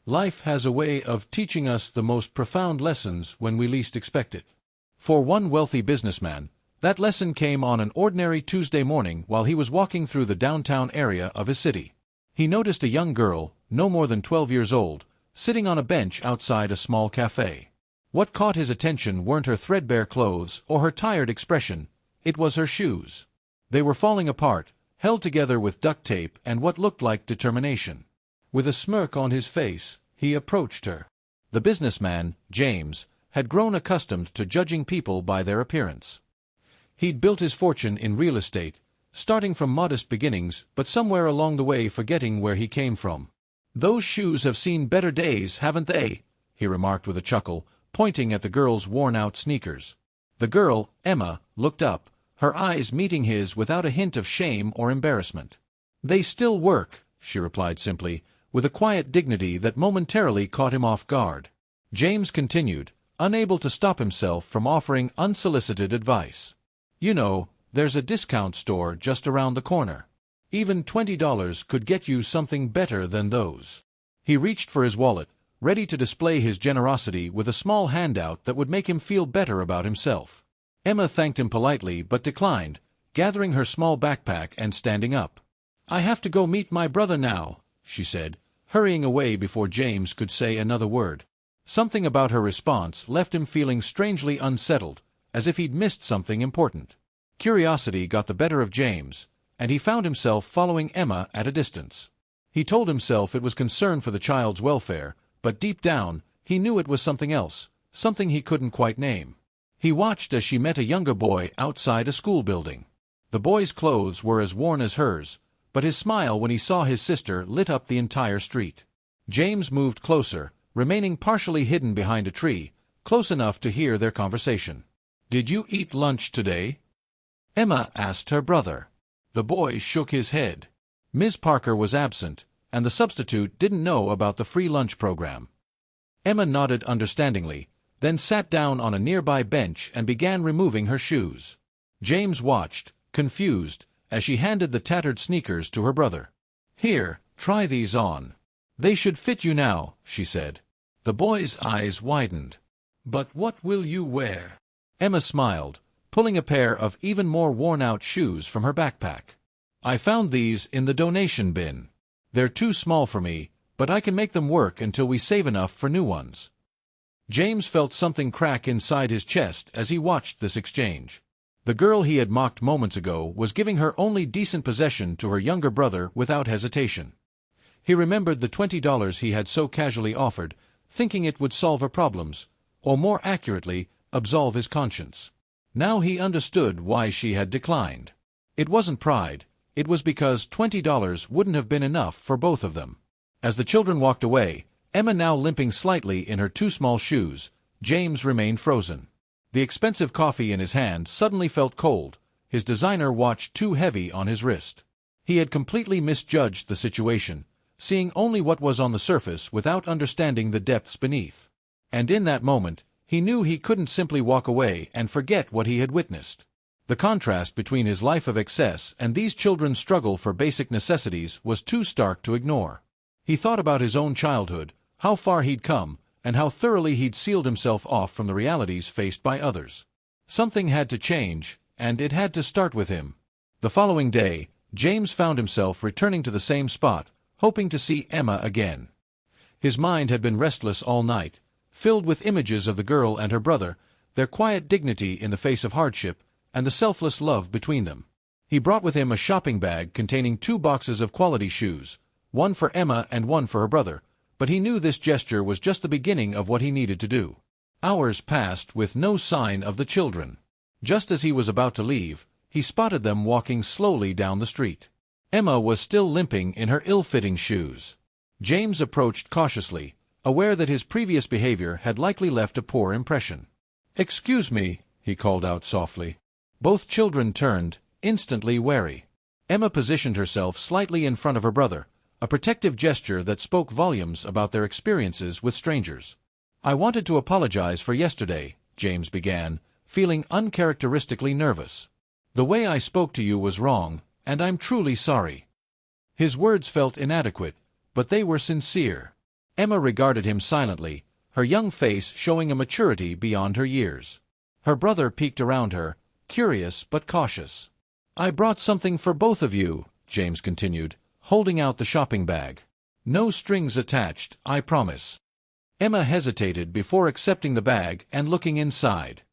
Life has a way of teaching us the most profound lessons when we least expect it. For one wealthy businessman, that lesson came on an ordinary Tuesday morning while he was walking through the downtown area of his city. He noticed a young girl, no more than 12 years old, sitting on a bench outside a small cafe. What caught his attention weren't her threadbare clothes or her tired expression, it was her shoes. They were falling apart, held together with duct tape and what looked like determination. With a smirk on his face, he approached her. The businessman, James, had grown accustomed to judging people by their appearance. He'd built his fortune in real estate, starting from modest beginnings but somewhere along the way forgetting where he came from. "Those shoes have seen better days, haven't they?" he remarked with a chuckle, pointing at the girl's worn-out sneakers. The girl, Emma, looked up, her eyes meeting his without a hint of shame or embarrassment. "They still work," she replied simply, with a quiet dignity that momentarily caught him off guard. James continued, unable to stop himself from offering unsolicited advice. "You know, there's a discount store just around the corner. Even $20 could get you something better than those." He reached for his wallet, ready to display his generosity with a small handout that would make him feel better about himself. Emma thanked him politely but declined, gathering her small backpack and standing up. "I have to go meet my brother now," she said, hurrying away before James could say another word. Something about her response left him feeling strangely unsettled, as if he'd missed something important. Curiosity got the better of James, and he found himself following Emma at a distance. He told himself it was concern for the child's welfare, but deep down, he knew it was something else, something he couldn't quite name. He watched as she met a younger boy outside a school building. The boy's clothes were as worn as hers, but his smile when he saw his sister lit up the entire street. James moved closer, remaining partially hidden behind a tree, close enough to hear their conversation. "Did you eat lunch today?" Emma asked her brother. The boy shook his head. Ms. Parker was absent, and the substitute didn't know about the free lunch program. Emma nodded understandingly, then sat down on a nearby bench and began removing her shoes. James watched, confused, as she handed the tattered sneakers to her brother. "Here, try these on. They should fit you now," she said. The boy's eyes widened. "But what will you wear?" Emma smiled, pulling a pair of even more worn-out shoes from her backpack. "I found these in the donation bin. They're too small for me, but I can make them work until we save enough for new ones." James felt something crack inside his chest as he watched this exchange. The girl he had mocked moments ago was giving her only decent possession to her younger brother without hesitation. He remembered the $20 he had so casually offered, thinking it would solve her problems, or more accurately, absolve his conscience. Now he understood why she had declined. It wasn't pride, it was because $20 wouldn't have been enough for both of them. As the children walked away, Emma now limping slightly in her too small shoes, James remained frozen. The expensive coffee in his hand suddenly felt cold, his designer watch too heavy on his wrist. He had completely misjudged the situation, seeing only what was on the surface without understanding the depths beneath. And in that moment, he knew he couldn't simply walk away and forget what he had witnessed. The contrast between his life of excess and these children's struggle for basic necessities was too stark to ignore. He thought about his own childhood, how far he'd come, and how thoroughly he'd sealed himself off from the realities faced by others. Something had to change, and it had to start with him. The following day, James found himself returning to the same spot, hoping to see Emma again. His mind had been restless all night, filled with images of the girl and her brother, their quiet dignity in the face of hardship, and the selfless love between them. He brought with him a shopping bag containing 2 boxes of quality shoes, one for Emma and one for her brother, but he knew this gesture was just the beginning of what he needed to do. Hours passed with no sign of the children. Just as he was about to leave, he spotted them walking slowly down the street. Emma was still limping in her ill-fitting shoes. James approached cautiously, aware that his previous behavior had likely left a poor impression. "Excuse me," he called out softly. Both children turned, instantly wary. Emma positioned herself slightly in front of her brother, a protective gesture that spoke volumes about their experiences with strangers. "I wanted to apologize for yesterday," James began, feeling uncharacteristically nervous. "The way I spoke to you was wrong, and I'm truly sorry." His words felt inadequate, but they were sincere. Emma regarded him silently, her young face showing a maturity beyond her years. Her brother peeked around her, curious but cautious. "I brought something for both of you," James continued, holding out the shopping bag. "No strings attached, I promise." Emma hesitated before accepting the bag and looking inside.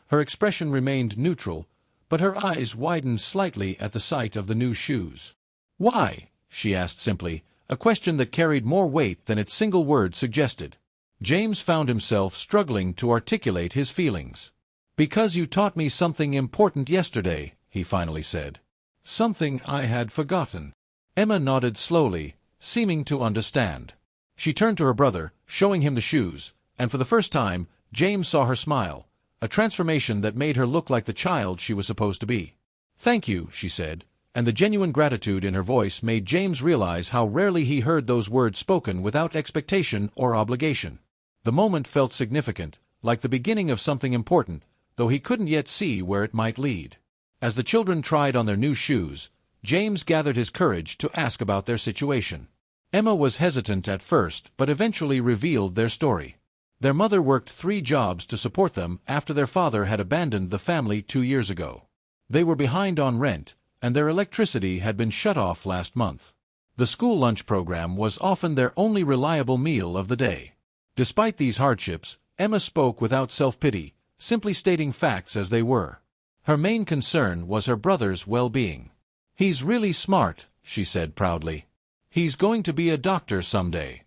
Her expression remained neutral, but her eyes widened slightly at the sight of the new shoes. "Why?" she asked simply, a question that carried more weight than its single word suggested. James found himself struggling to articulate his feelings. "Because you taught me something important yesterday," he finally said. "Something I had forgotten." Emma nodded slowly, seeming to understand. She turned to her brother, showing him the shoes, and for the first time, James saw her smile, a transformation that made her look like the child she was supposed to be. "Thank you," she said, and the genuine gratitude in her voice made James realize how rarely he heard those words spoken without expectation or obligation. The moment felt significant, like the beginning of something important, though he couldn't yet see where it might lead. As the children tried on their new shoes, James gathered his courage to ask about their situation. Emma was hesitant at first, but eventually revealed their story. Their mother worked 3 jobs to support them after their father had abandoned the family 2 years ago. They were behind on rent, and their electricity had been shut off last month. The school lunch program was often their only reliable meal of the day. Despite these hardships, Emma spoke without self-pity, simply stating facts as they were. Her main concern was her brother's well-being. "He's really smart," she said proudly. "He's going to be a doctor someday."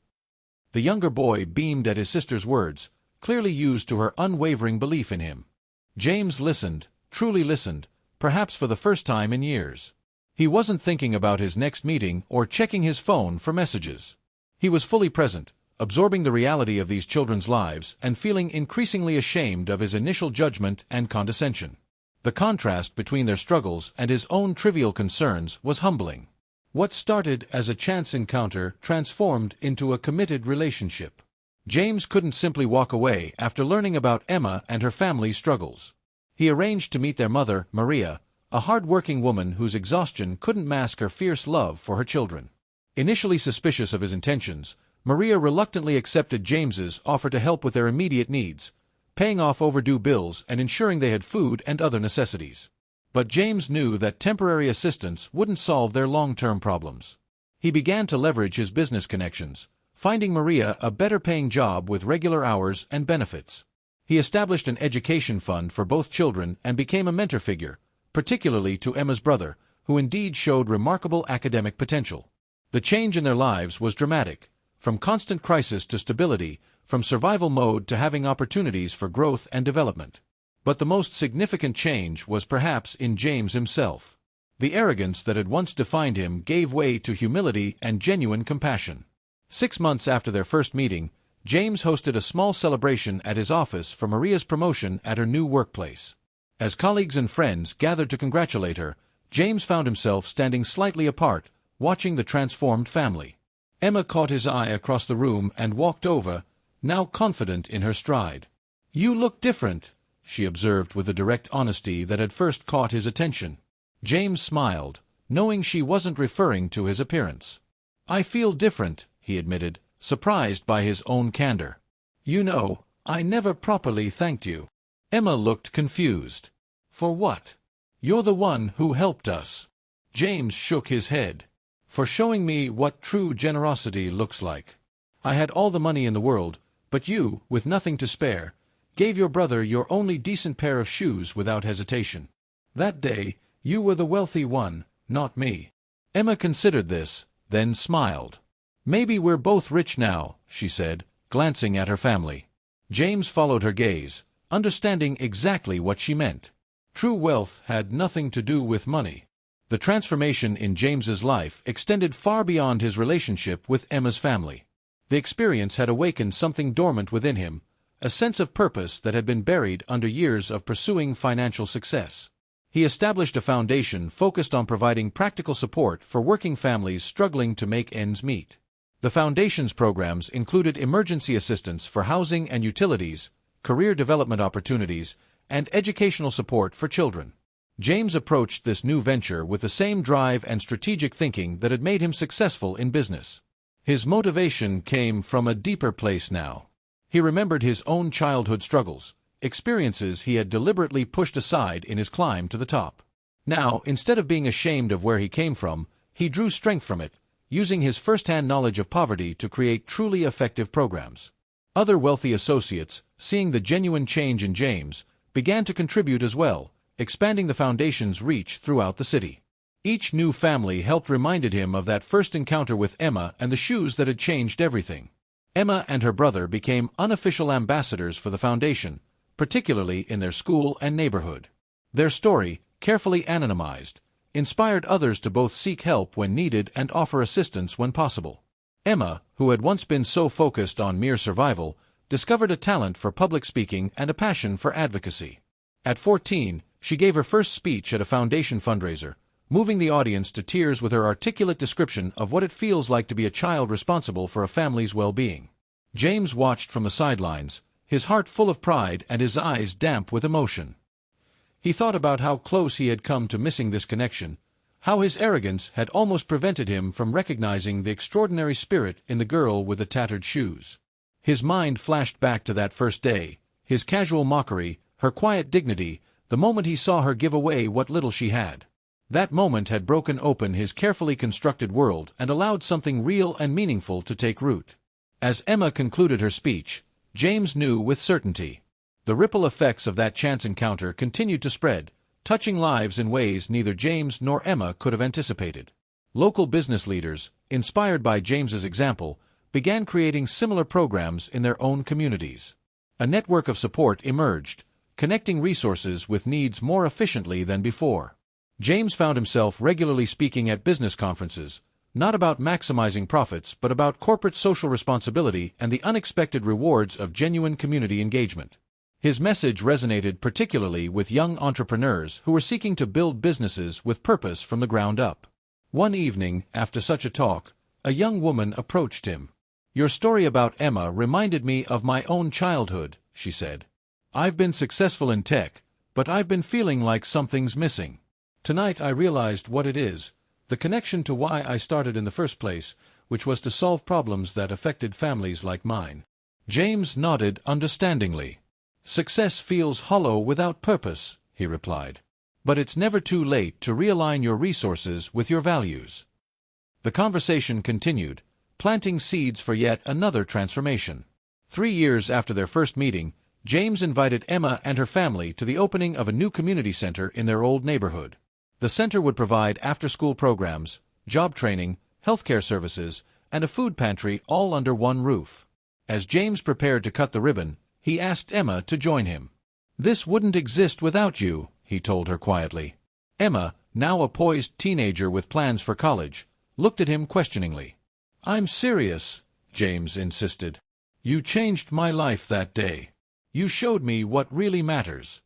The younger boy beamed at his sister's words, clearly used to her unwavering belief in him. James listened, truly listened, perhaps for the first time in years. He wasn't thinking about his next meeting or checking his phone for messages. He was fully present, absorbing the reality of these children's lives and feeling increasingly ashamed of his initial judgment and condescension. The contrast between their struggles and his own trivial concerns was humbling. What started as a chance encounter transformed into a committed relationship. James couldn't simply walk away after learning about Emma and her family's struggles. He arranged to meet their mother, Maria, a hard-working woman whose exhaustion couldn't mask her fierce love for her children. Initially suspicious of his intentions, Maria reluctantly accepted James's offer to help with their immediate needs, paying off overdue bills and ensuring they had food and other necessities. But James knew that temporary assistance wouldn't solve their long-term problems. He began to leverage his business connections, finding Maria a better-paying job with regular hours and benefits. He established an education fund for both children and became a mentor figure, particularly to Emma's brother, who indeed showed remarkable academic potential. The change in their lives was dramatic, from constant crisis to stability, from survival mode to having opportunities for growth and development. But the most significant change was perhaps in James himself. The arrogance that had once defined him gave way to humility and genuine compassion. 6 months after their first meeting, James hosted a small celebration at his office for Maria's promotion at her new workplace. As colleagues and friends gathered to congratulate her, James found himself standing slightly apart, watching the transformed family. Emma caught his eye across the room and walked over, now confident in her stride. "You look different," she observed with a direct honesty that had first caught his attention. James smiled, knowing she wasn't referring to his appearance. "I feel different," he admitted, surprised by his own candor. "You know, I never properly thanked you." Emma looked confused. "For what?" "You're the one who helped us." James shook his head. "For showing me what true generosity looks like. I had all the money in the world, but you, with nothing to spare, gave your brother your only decent pair of shoes without hesitation. That day, you were the wealthy one, not me." Emma considered this, then smiled. "Maybe we're both rich now," she said, glancing at her family. James followed her gaze, understanding exactly what she meant. True wealth had nothing to do with money. The transformation in James's life extended far beyond his relationship with Emma's family. The experience had awakened something dormant within him, a sense of purpose that had been buried under years of pursuing financial success. He established a foundation focused on providing practical support for working families struggling to make ends meet. The foundation's programs included emergency assistance for housing and utilities, career development opportunities, and educational support for children. James approached this new venture with the same drive and strategic thinking that had made him successful in business. His motivation came from a deeper place now. He remembered his own childhood struggles, experiences he had deliberately pushed aside in his climb to the top. Now, instead of being ashamed of where he came from, he drew strength from it, using his first-hand knowledge of poverty to create truly effective programs. Other wealthy associates, seeing the genuine change in James, began to contribute as well, expanding the foundation's reach throughout the city. Each new family helped reminded him of that first encounter with Emma and the shoes that had changed everything. Emma and her brother became unofficial ambassadors for the foundation, particularly in their school and neighborhood. Their story, carefully anonymized, inspired others to both seek help when needed and offer assistance when possible. Emma, who had once been so focused on mere survival, discovered a talent for public speaking and a passion for advocacy. At 14, she gave her first speech at a foundation fundraiser, moving the audience to tears with her articulate description of what it feels like to be a child responsible for a family's well-being. James watched from the sidelines, his heart full of pride and his eyes damp with emotion. He thought about how close he had come to missing this connection, how his arrogance had almost prevented him from recognizing the extraordinary spirit in the girl with the tattered shoes. His mind flashed back to that first day, his casual mockery, her quiet dignity, the moment he saw her give away what little she had. That moment had broken open his carefully constructed world and allowed something real and meaningful to take root. As Emma concluded her speech, James knew with certainty. The ripple effects of that chance encounter continued to spread, touching lives in ways neither James nor Emma could have anticipated. Local business leaders, inspired by James's example, began creating similar programs in their own communities. A network of support emerged, connecting resources with needs more efficiently than before. James found himself regularly speaking at business conferences, not about maximizing profits but about corporate social responsibility and the unexpected rewards of genuine community engagement. His message resonated particularly with young entrepreneurs who were seeking to build businesses with purpose from the ground up. One evening, after such a talk, a young woman approached him. "Your story about Emma reminded me of my own childhood," she said. "I've been successful in tech, but I've been feeling like something's missing. Tonight I realized what it is, the connection to why I started in the first place, which was to solve problems that affected families like mine." James nodded understandingly. "Success feels hollow without purpose," he replied. "But it's never too late to realign your resources with your values." The conversation continued, planting seeds for yet another transformation. 3 years after their first meeting, James invited Emma and her family to the opening of a new community center in their old neighborhood. The center would provide after-school programs, job training, healthcare services, and a food pantry all under one roof. As James prepared to cut the ribbon, he asked Emma to join him. "This wouldn't exist without you," he told her quietly. Emma, now a poised teenager with plans for college, looked at him questioningly. "I'm serious," James insisted. "You changed my life that day. You showed me what really matters."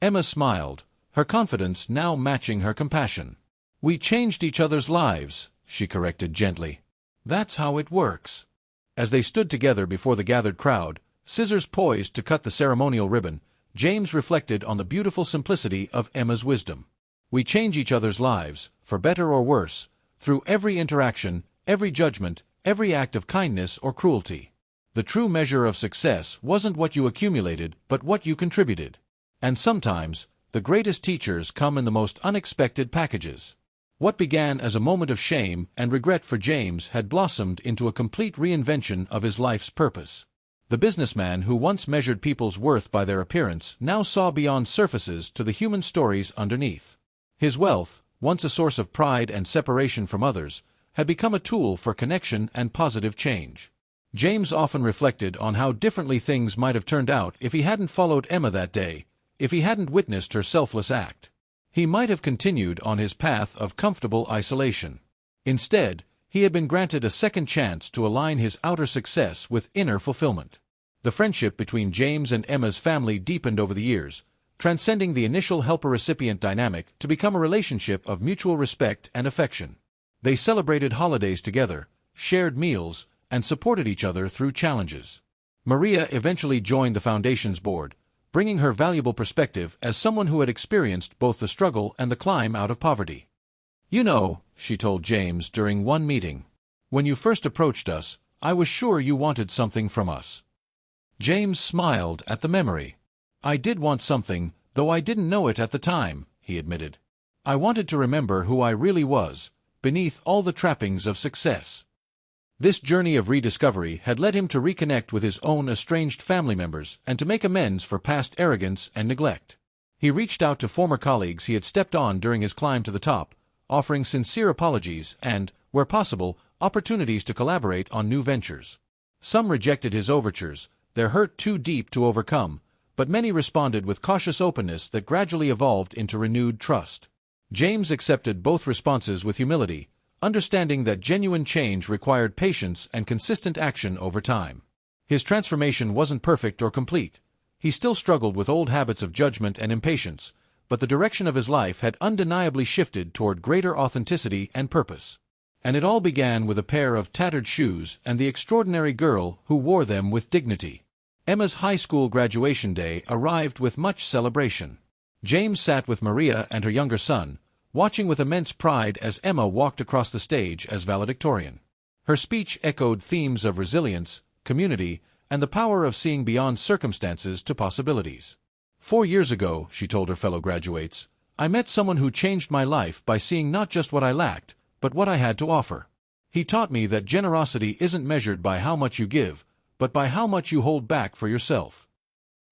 Emma smiled, her confidence now matching her compassion. "We changed each other's lives," she corrected gently. "That's how it works." As they stood together before the gathered crowd, scissors poised to cut the ceremonial ribbon, James reflected on the beautiful simplicity of Emma's wisdom. We change each other's lives, for better or worse, through every interaction, every judgment, every act of kindness or cruelty. The true measure of success wasn't what you accumulated, but what you contributed. And sometimes, the greatest teachers come in the most unexpected packages. What began as a moment of shame and regret for James had blossomed into a complete reinvention of his life's purpose. The businessman who once measured people's worth by their appearance now saw beyond surfaces to the human stories underneath. His wealth, once a source of pride and separation from others, had become a tool for connection and positive change. James often reflected on how differently things might have turned out if he hadn't followed Emma that day, if he hadn't witnessed her selfless act. He might have continued on his path of comfortable isolation. Instead, he had been granted a second chance to align his outer success with inner fulfillment. The friendship between James and Emma's family deepened over the years, transcending the initial helper-recipient dynamic to become a relationship of mutual respect and affection. They celebrated holidays together, shared meals, and supported each other through challenges. Maria eventually joined the foundation's board, bringing her valuable perspective as someone who had experienced both the struggle and the climb out of poverty. "You know," she told James during one meeting, When you first approached us, I was sure you wanted something from us." James smiled at the memory. "I did want something, though I didn't know it at the time," he admitted. "I wanted to remember who I really was, beneath all the trappings of success." This journey of rediscovery had led him to reconnect with his own estranged family members and to make amends for past arrogance and neglect. He reached out to former colleagues he had stepped on during his climb to the top, offering sincere apologies and, where possible, opportunities to collaborate on new ventures. Some rejected his overtures, their hurt too deep to overcome, but many responded with cautious openness that gradually evolved into renewed trust. James accepted both responses with humility, understanding that genuine change required patience and consistent action over time. His transformation wasn't perfect or complete. He still struggled with old habits of judgment and impatience, but the direction of his life had undeniably shifted toward greater authenticity and purpose. And it all began with a pair of tattered shoes and the extraordinary girl who wore them with dignity. Emma's high school graduation day arrived with much celebration. James sat with Maria and her younger son, watching with immense pride as Emma walked across the stage as valedictorian. Her speech echoed themes of resilience, community, and the power of seeing beyond circumstances to possibilities. "4 years ago," she told her fellow graduates, "I met someone who changed my life by seeing not just what I lacked, but what I had to offer. He taught me that generosity isn't measured by how much you give, but by how much you hold back for yourself."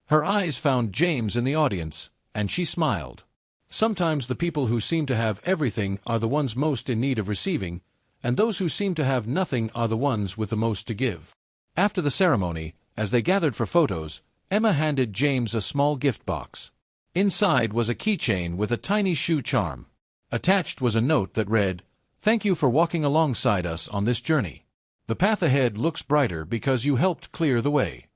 Her eyes found James in the audience, and she smiled. Sometimes the people who seem to have everything are the ones most in need of receiving, and those who seem to have nothing are the ones with the most to give. After the ceremony, as they gathered for photos, Emma handed James a small gift box. Inside was a keychain with a tiny shoe charm. Attached was a note that read, "Thank you for walking alongside us on this journey. The path ahead looks brighter because you helped clear the way."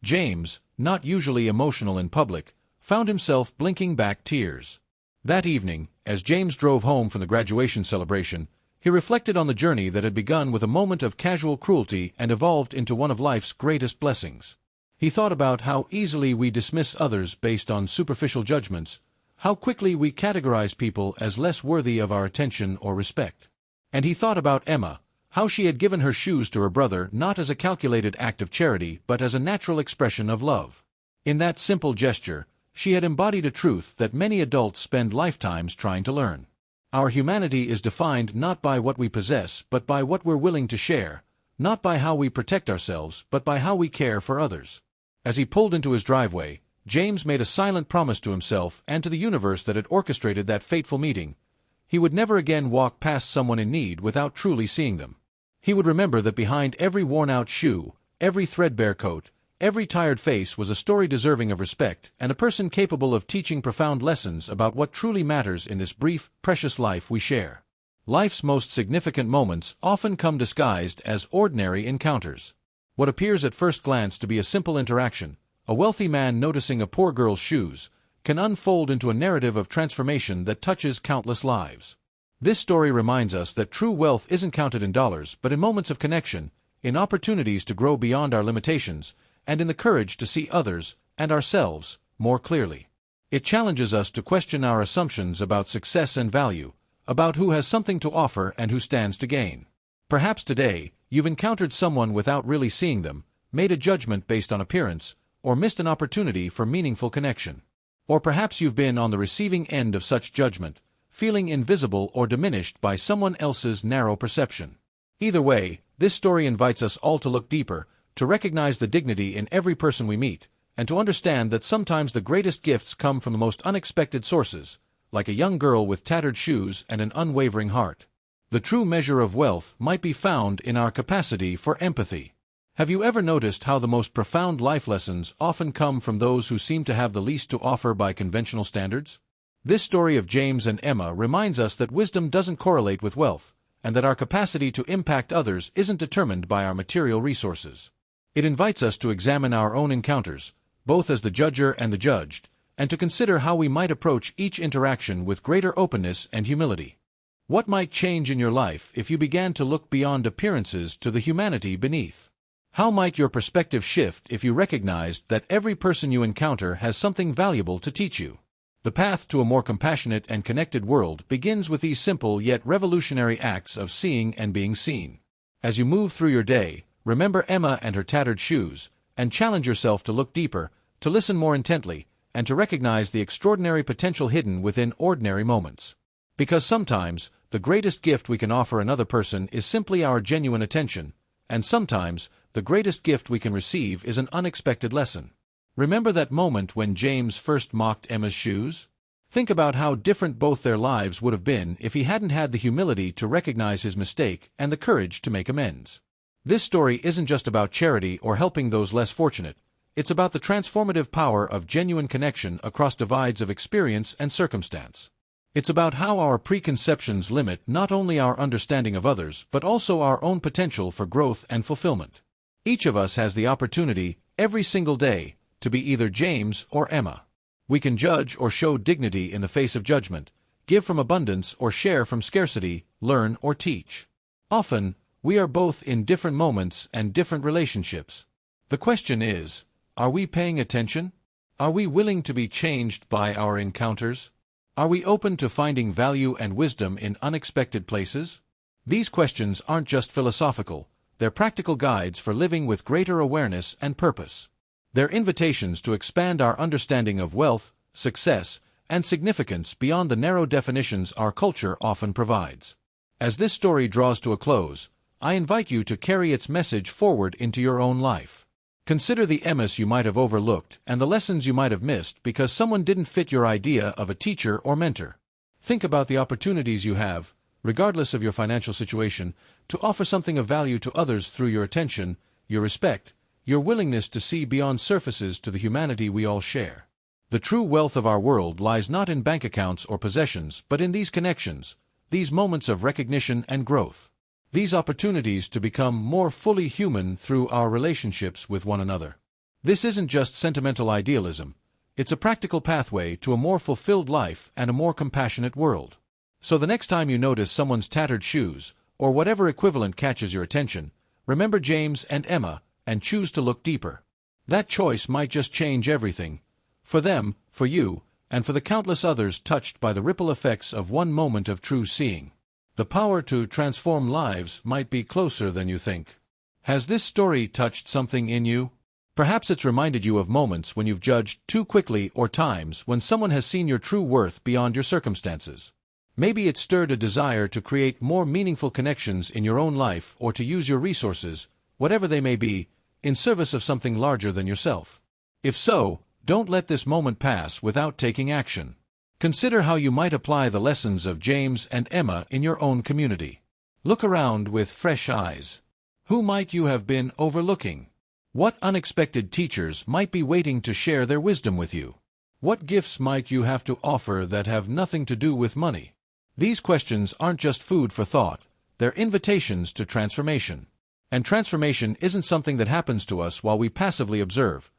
James, not usually emotional in public, found himself blinking back tears. That evening, as James drove home from the graduation celebration, he reflected on the journey that had begun with a moment of casual cruelty and evolved into one of life's greatest blessings. He thought about how easily we dismiss others based on superficial judgments, how quickly we categorize people as less worthy of our attention or respect. And he thought about Emma, how she had given her shoes to her brother not as a calculated act of charity but as a natural expression of love. In that simple gesture, she had embodied a truth that many adults spend lifetimes trying to learn. Our humanity is defined not by what we possess but by what we're willing to share, not by how we protect ourselves but by how we care for others. As he pulled into his driveway, James made a silent promise to himself and to the universe that had orchestrated that fateful meeting. He would never again walk past someone in need without truly seeing them. He would remember that behind every worn-out shoe, every threadbare coat, every tired face was a story deserving of respect and a person capable of teaching profound lessons about what truly matters in this brief, precious life we share. Life's most significant moments often come disguised as ordinary encounters. What appears at first glance to be a simple interaction, a wealthy man noticing a poor girl's shoes, can unfold into a narrative of transformation that touches countless lives. This story reminds us that true wealth isn't counted in dollars but in moments of connection, in opportunities to grow beyond our limitations, and in the courage to see others, and ourselves, more clearly. It challenges us to question our assumptions about success and value, about who has something to offer and who stands to gain. Perhaps today, you've encountered someone without really seeing them, made a judgment based on appearance, or missed an opportunity for meaningful connection. Or perhaps you've been on the receiving end of such judgment, feeling invisible or diminished by someone else's narrow perception. Either way, this story invites us all to look deeper, to recognize the dignity in every person we meet, and to understand that sometimes the greatest gifts come from the most unexpected sources, like a young girl with tattered shoes and an unwavering heart. The true measure of wealth might be found in our capacity for empathy. Have you ever noticed how the most profound life lessons often come from those who seem to have the least to offer by conventional standards? This story of James and Emma reminds us that wisdom doesn't correlate with wealth, and that our capacity to impact others isn't determined by our material resources. It invites us to examine our own encounters, both as the judger and the judged, and to consider how we might approach each interaction with greater openness and humility. What might change in your life if you began to look beyond appearances to the humanity beneath? How might your perspective shift if you recognized that every person you encounter has something valuable to teach you? The path to a more compassionate and connected world begins with these simple yet revolutionary acts of seeing and being seen. As you move through your day, remember Emma and her tattered shoes, and challenge yourself to look deeper, to listen more intently, and to recognize the extraordinary potential hidden within ordinary moments. Because sometimes, the greatest gift we can offer another person is simply our genuine attention, and sometimes, the greatest gift we can receive is an unexpected lesson. Remember that moment when James first mocked Emma's shoes? Think about how different both their lives would have been if he hadn't had the humility to recognize his mistake and the courage to make amends. This story isn't just about charity or helping those less fortunate. It's about the transformative power of genuine connection across divides of experience and circumstance. It's about how our preconceptions limit not only our understanding of others but also our own potential for growth and fulfillment. Each of us has the opportunity, every single day, to be either James or Emma. We can judge or show dignity in the face of judgment, give from abundance or share from scarcity, learn or teach. Often, we are both in different moments and different relationships. The question is, are we paying attention? Are we willing to be changed by our encounters? Are we open to finding value and wisdom in unexpected places? These questions aren't just philosophical, they're practical guides for living with greater awareness and purpose. They're invitations to expand our understanding of wealth, success, and significance beyond the narrow definitions our culture often provides. As this story draws to a close, I invite you to carry its message forward into your own life. Consider the Emmas you might have overlooked and the lessons you might have missed because someone didn't fit your idea of a teacher or mentor. Think about the opportunities you have, regardless of your financial situation, to offer something of value to others through your attention, your respect, your willingness to see beyond surfaces to the humanity we all share. The true wealth of our world lies not in bank accounts or possessions but in these connections, these moments of recognition and growth. These opportunities to become more fully human through our relationships with one another. This isn't just sentimental idealism, it's a practical pathway to a more fulfilled life and a more compassionate world. So the next time you notice someone's tattered shoes, or whatever equivalent catches your attention, remember James and Emma, and choose to look deeper. That choice might just change everything. For them, for you, and for the countless others touched by the ripple effects of one moment of true seeing. The power to transform lives might be closer than you think. Has this story touched something in you? Perhaps it's reminded you of moments when you've judged too quickly or times when someone has seen your true worth beyond your circumstances. Maybe it stirred a desire to create more meaningful connections in your own life or to use your resources, whatever they may be, in service of something larger than yourself. If so, don't let this moment pass without taking action. Consider how you might apply the lessons of James and Emma in your own community. Look around with fresh eyes. Who might you have been overlooking? What unexpected teachers might be waiting to share their wisdom with you? What gifts might you have to offer that have nothing to do with money? These questions aren't just food for thought, they're invitations to transformation. And transformation isn't something that happens to us while we passively observe.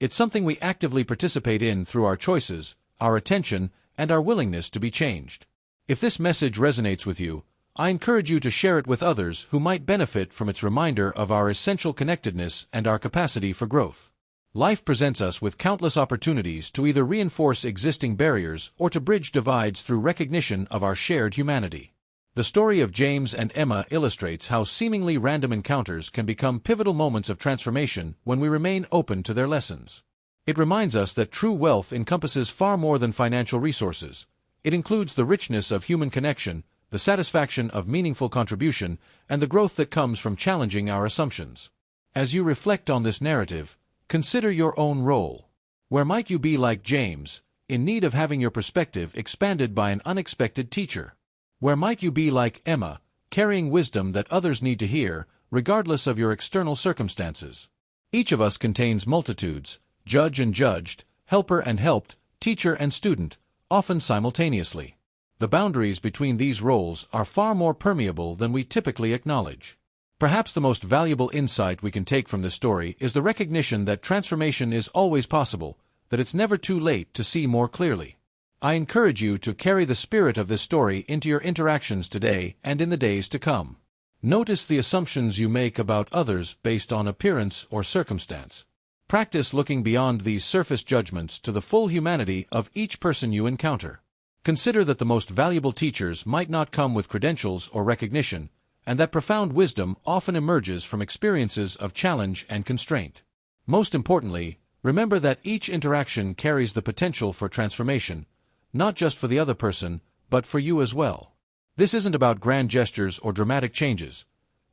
It's something we actively participate in through our choices, our attention, and our willingness to be changed. If this message resonates with you, I encourage you to share it with others who might benefit from its reminder of our essential connectedness and our capacity for growth. Life presents us with countless opportunities to either reinforce existing barriers or to bridge divides through recognition of our shared humanity. The story of James and Emma illustrates how seemingly random encounters can become pivotal moments of transformation when we remain open to their lessons. It reminds us that true wealth encompasses far more than financial resources. It includes the richness of human connection, the satisfaction of meaningful contribution, and the growth that comes from challenging our assumptions. As you reflect on this narrative, consider your own role. Where might you be like James, in need of having your perspective expanded by an unexpected teacher? Where might you be like Emma, carrying wisdom that others need to hear, regardless of your external circumstances? Each of us contains multitudes, judge and judged, helper and helped, teacher and student, often simultaneously. The boundaries between these roles are far more permeable than we typically acknowledge. Perhaps the most valuable insight we can take from this story is the recognition that transformation is always possible, that it's never too late to see more clearly. I encourage you to carry the spirit of this story into your interactions today and in the days to come. Notice the assumptions you make about others based on appearance or circumstance. Practice looking beyond these surface judgments to the full humanity of each person you encounter. Consider that the most valuable teachers might not come with credentials or recognition, and that profound wisdom often emerges from experiences of challenge and constraint. Most importantly, remember that each interaction carries the potential for transformation, not just for the other person, but for you as well. This isn't about grand gestures or dramatic changes.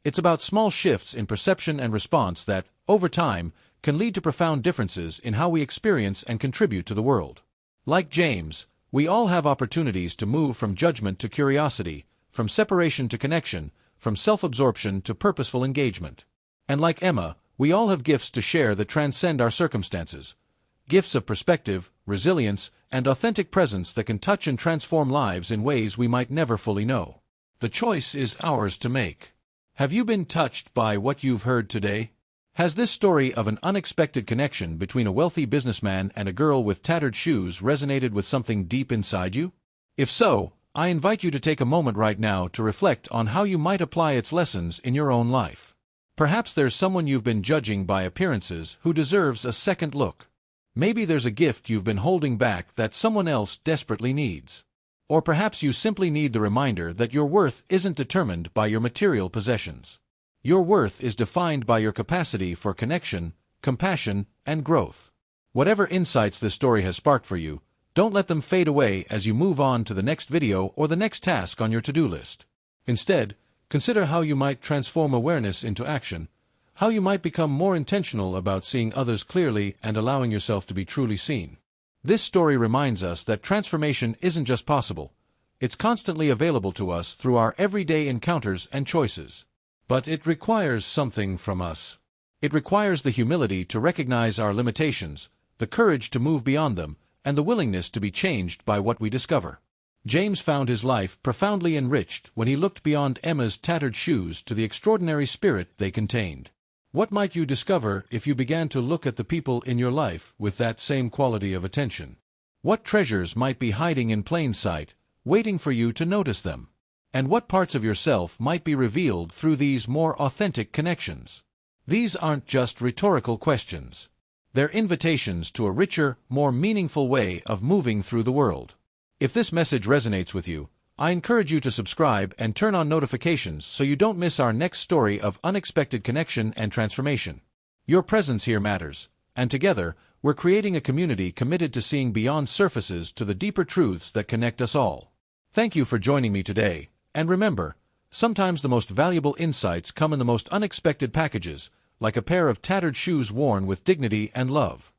It's about small shifts in perception and response that, over time, can lead to profound differences in how we experience and contribute to the world. Like James, we all have opportunities to move from judgment to curiosity, from separation to connection, from self-absorption to purposeful engagement. And like Emma, we all have gifts to share that transcend our circumstances. Gifts of perspective, resilience, and authentic presence that can touch and transform lives in ways we might never fully know. The choice is ours to make. Have you been touched by what you've heard today? Has this story of an unexpected connection between a wealthy businessman and a girl with tattered shoes resonated with something deep inside you? If so, I invite you to take a moment right now to reflect on how you might apply its lessons in your own life. Perhaps there's someone you've been judging by appearances who deserves a second look. Maybe there's a gift you've been holding back that someone else desperately needs. Or perhaps you simply need the reminder that your worth isn't determined by your material possessions. Your worth is defined by your capacity for connection, compassion, and growth. Whatever insights this story has sparked for you, don't let them fade away as you move on to the next video or the next task on your to-do list. Instead, consider how you might transform awareness into action, how you might become more intentional about seeing others clearly and allowing yourself to be truly seen. This story reminds us that transformation isn't just possible, it's constantly available to us through our everyday encounters and choices. But it requires something from us. It requires the humility to recognize our limitations, the courage to move beyond them, and the willingness to be changed by what we discover. James found his life profoundly enriched when he looked beyond Emma's tattered shoes to the extraordinary spirit they contained. What might you discover if you began to look at the people in your life with that same quality of attention? What treasures might be hiding in plain sight, waiting for you to notice them? And what parts of yourself might be revealed through these more authentic connections? These aren't just rhetorical questions. They're invitations to a richer, more meaningful way of moving through the world. If this message resonates with you, I encourage you to subscribe and turn on notifications so you don't miss our next story of unexpected connection and transformation. Your presence here matters, and together, we're creating a community committed to seeing beyond surfaces to the deeper truths that connect us all. Thank you for joining me today, and remember, sometimes the most valuable insights come in the most unexpected packages, like a pair of tattered shoes worn with dignity and love.